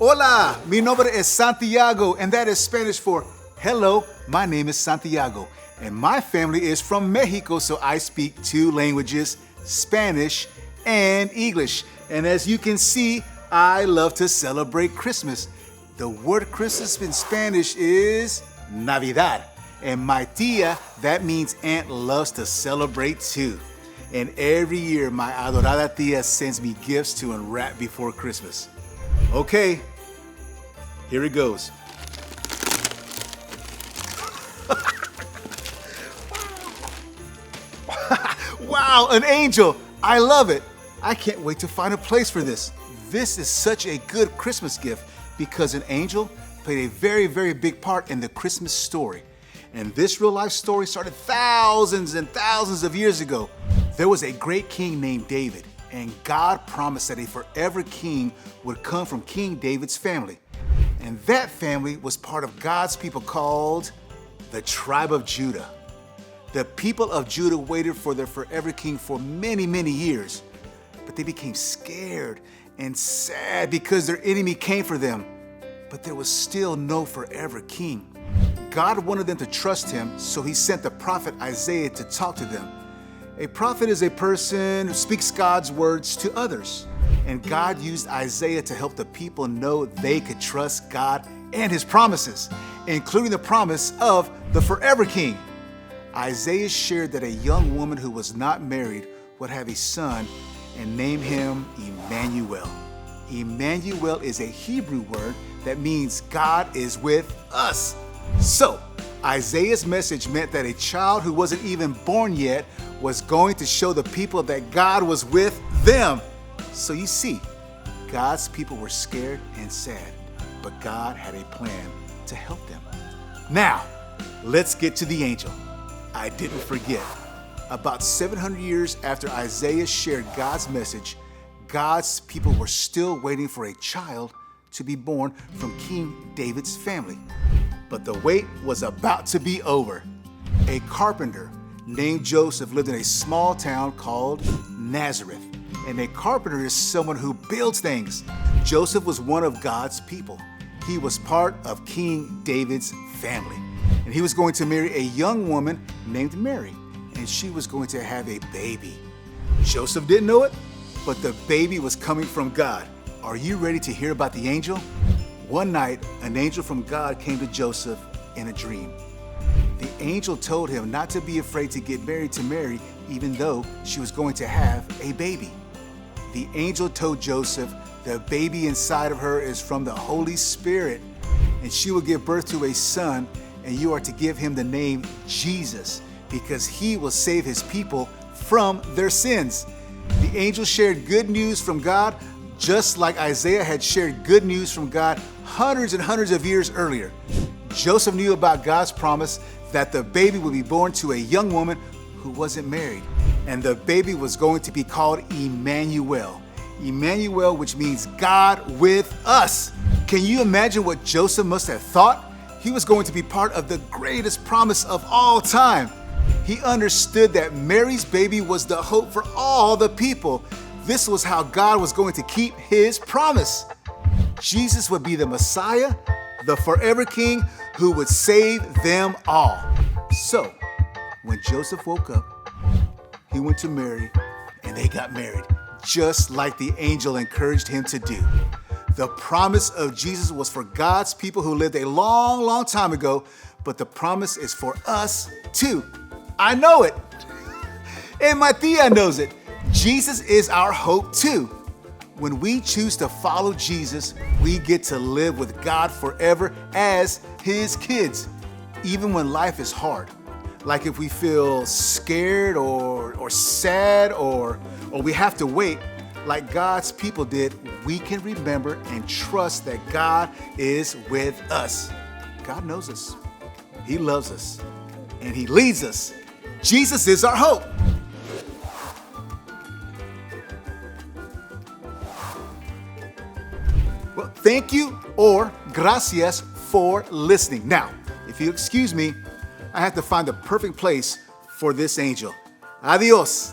Hola, mi nombre es Santiago, and that is Spanish for hello, my name is Santiago. And my family is from Mexico, so I speak two languages, Spanish and English. And as you can see, I love to celebrate Christmas. The word Christmas in Spanish is Navidad. And my tia, that means aunt, loves to celebrate too. And every year, my adorada tia sends me gifts to unwrap before Christmas. Okay, here it goes. Wow, an angel! I love it. I can't wait to find a place for this. This is such a good Christmas gift because an angel played a very, very big part in the Christmas story. And this real life story started thousands and thousands of years ago. There was a great king named David, and God promised that a forever king would come from King David's family. And that family was part of God's people called the tribe of Judah. The people of Judah waited for their forever king for many, many years, but they became scared and sad because their enemy came for them. But there was still no forever king. God wanted them to trust him, so he sent the prophet Isaiah to talk to them. A prophet is a person who speaks God's words to others. And God used Isaiah to help the people know they could trust God and his promises, including the promise of the forever king. Isaiah shared that a young woman who was not married would have a son and name him Immanuel. Immanuel is a Hebrew word that means God is with us. So, Isaiah's message meant that a child who wasn't even born yet was going to show the people that God was with them. So you see, God's people were scared and sad, but God had a plan to help them. Now, let's get to the angel. I didn't forget. About 700 years after Isaiah shared God's message, God's people were still waiting for a child to be born from King David's family. But the wait was about to be over. A carpenter named Joseph lived in a small town called Nazareth. And a carpenter is someone who builds things. Joseph was one of God's people. He was part of King David's family. And he was going to marry a young woman named Mary. And she was going to have a baby. Joseph didn't know it, but the baby was coming from God. Are you ready to hear about the angel? One night, an angel from God came to Joseph in a dream. The angel told him not to be afraid to get married to Mary, even though she was going to have a baby. The angel told Joseph the baby inside of her is from the Holy Spirit, and she will give birth to a son, and you are to give him the name Jesus, because he will save his people from their sins. The angel shared good news from God, just like Isaiah had shared good news from God hundreds and hundreds of years earlier. Joseph knew about God's promise that the baby would be born to a young woman who wasn't married. And the baby was going to be called Immanuel. Immanuel, which means God with us. Can you imagine what Joseph must have thought? He was going to be part of the greatest promise of all time. He understood that Mary's baby was the hope for all the people. This was how God was going to keep his promise. Jesus would be the Messiah, the forever king who would save them all. So, when Joseph woke up, he went to Mary and they got married, just like the angel encouraged him to do. The promise of Jesus was for God's people who lived a long, long time ago, but the promise is for us too. I know it. And my tia knows it. Jesus is our hope too. When we choose to follow Jesus, we get to live with God forever as his kids, even when life is hard. Like if we feel scared or sad or we have to wait, like God's people did, we can remember and trust that God is with us. God knows us. He loves us. And he leads us. Jesus is our hope. Well, thank you or gracias for listening. Now, if you excuse me, I have to find the perfect place for this angel. Adios.